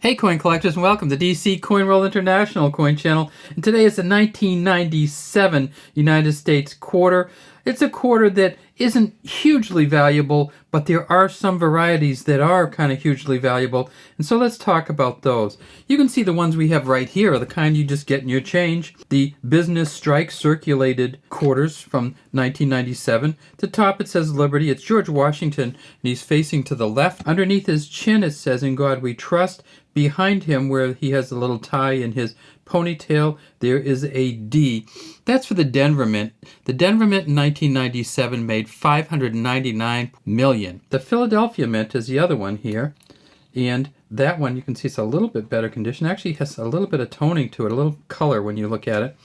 Hey coin collectors, and welcome to DC Coin Roll International Coin Channel. And today is the 1997 United States quarter. It's a quarter that isn't hugely valuable, but there are some varieties that are kind of hugely valuable. And so let's talk about those. You can see the ones we have right here are the kind you just get in your change. The Business Strike circulated quarters from 1997. At the top it says Liberty. It's George Washington, and he's facing to the left. Underneath his chin it says, "In God We Trust." Behind him, where he has a little tie in his ponytail, there is a D. That's for the Denver Mint. The Denver Mint in 1997 made $599 million. The Philadelphia Mint is the other one here. And that one, you can see it's a little bit better condition. Actually has a little bit of toning to it, a little color when you look at it.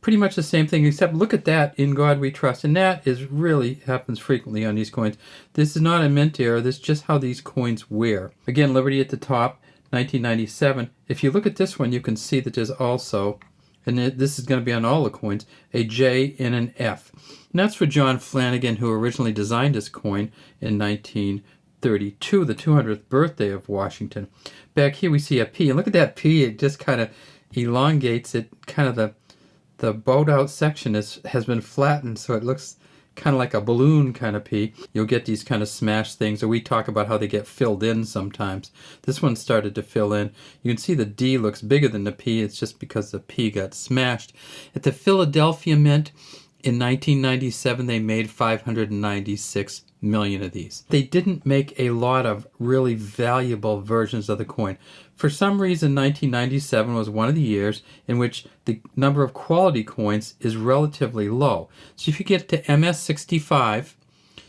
Pretty much the same thing, except look at that, "In God We Trust." And that is really happens frequently on these coins. This is not a mint error. This is just how these coins wear. Again, Liberty at the top. 1997. If you look at this one, you can see that there's also, and this is going to be on all the coins, a J and an F. And that's for John Flanagan, who originally designed this coin in 1932, the 200th birthday of Washington. Back here we see a P, and look at that P. It just kind of elongates it. Kind of the bowed out section has been flattened, so it looks kind of like a balloon kind of P. You'll get these kind of smashed things, or we talk about how they get filled in sometimes. This one started to fill in. You can see the D looks bigger than the P. It's just because the P got smashed. At the Philadelphia Mint in 1997, they made 596 million of these. They didn't make a lot of really valuable versions of the coin. For some reason, 1997 was one of the years in which the number of quality coins is relatively low. So if you get to MS65,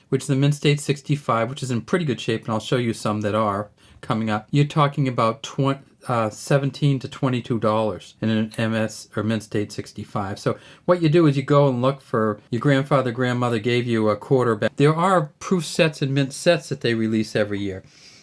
which is the Mint State 65, which is in pretty good shape, and I'll show you some that are coming up, you're talking about $17 to $22 in an MS or Mint State 65. So what you do is you go and look for your grandmother gave you a quarter back. There are proof sets and mint sets that they release every year.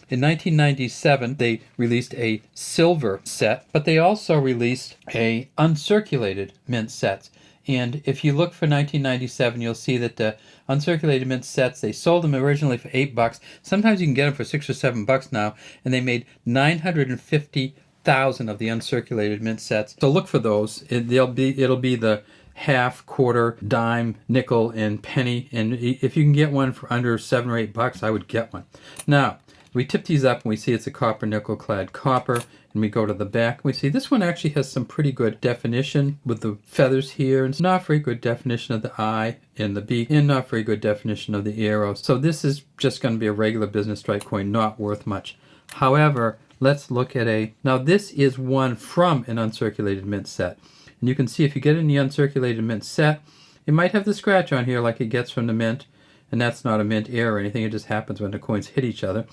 In 1997, they released a silver set, but they also released a uncirculated mint sets. And if you look for 1997, you'll see that the uncirculated mint sets, they sold them originally for $8. Sometimes you can get them for $6 or $7 now, and they made 950,000 of the uncirculated mint sets. So look for those. It'll be the half, quarter, dime, nickel, and penny. And if you can get one for under $7 or $8, I would get one. Now, we tip these up and we see it's a copper nickel clad copper, and we go to the back and we see this one actually has some pretty good definition with the feathers here, and it's not very good definition of the I and the B, and not very good definition of the arrows. So this is just going to be a regular Business Strike coin, not worth much. However, let's look at now this is one from an uncirculated mint set. And you can see if you get in the uncirculated mint set, it might have the scratch on here like it gets from the mint, and that's not a mint error or anything. It just happens when the coins hit each other.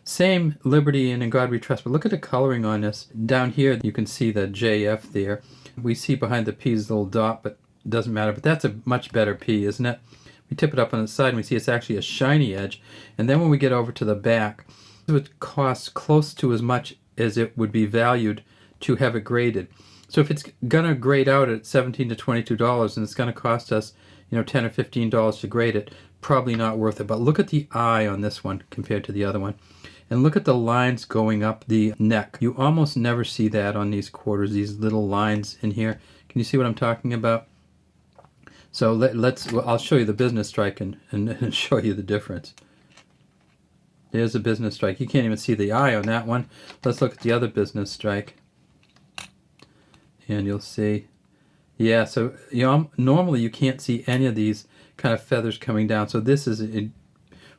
Same Liberty and In God We Trust, but look at the coloring on this. Down here you can see the JF there. We see behind the P's little dot, but it doesn't matter. But that's a much better P, isn't it? We tip it up on the side and we see it's actually a shiny edge. And then when we get over to the back, it would cost close to as much as it would be valued to have it graded. So if it's gonna grade out at $17 to $22 and it's gonna cost us, $10 or $15 to grade it, probably not worth it. But look at the eye on this one compared to the other one. And look at the lines going up the neck. You almost never see that on these quarters, these little lines in here. Can you see what I'm talking about? So I'll show you the Business Strike and show you the difference. There's a Business Strike. You can't even see the eye on that one. Let's look at the other Business Strike. And you'll see, yeah, so normally you can't see any of these kind of feathers coming down. So this is a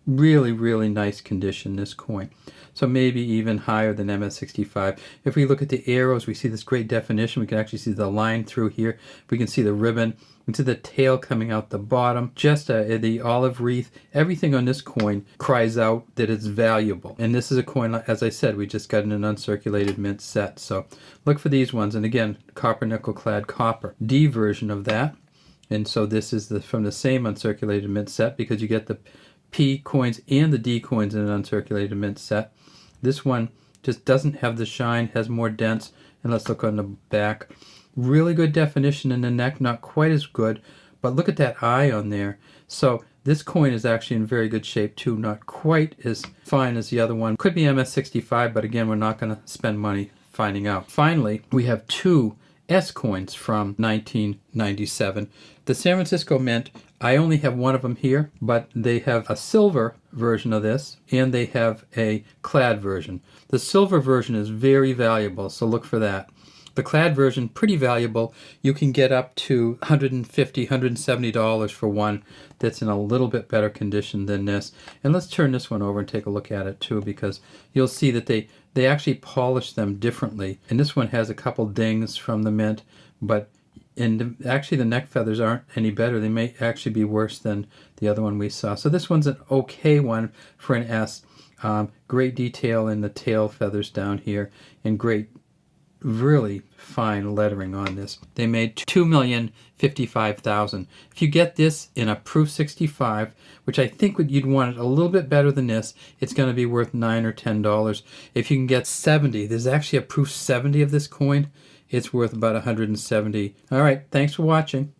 really, really nice condition, this coin. So maybe even higher than MS65. If we look at the arrows, we see this great definition. We can actually see the line through here. We can see the ribbon. We can see the tail coming out the bottom. Just the olive wreath. Everything on this coin cries out that it's valuable. And this is a coin, as I said, we just got in an uncirculated mint set. So look for these ones. And again, copper nickel clad copper. D version of that. And so this is from the same uncirculated mint set, because you get the P coins and the D coins in an uncirculated mint set. This one just doesn't have the shine, has more dents. And let's look on the back. Really good definition in the neck, not quite as good, but look at that eye on there. So This coin is actually in very good shape too, not quite as fine as the other one. Could be MS65, but again, we're not going to spend money finding out. Finally, we have two S coins from 1997. The San Francisco Mint, I only have one of them here, but they have a silver version of this and they have a clad version. The silver version is very valuable, so look for that. The clad version, pretty valuable. You can get up to $150, $170 for one that's in a little bit better condition than this. And let's turn this one over and take a look at it too, because you'll see that they actually polish them differently. And this one has a couple dings from the mint, but actually the neck feathers aren't any better. They may actually be worse than the other one we saw. So this one's an okay one for an S. Great detail in the tail feathers down here, and great, really fine lettering on this. They made $2,055,000. If you get this in a proof 65, which I think you'd want it a little bit better than this, it's going to be worth $9 or $10. If you can get 70, there's actually a proof 70 of this coin, it's worth about $170. All right, thanks for watching.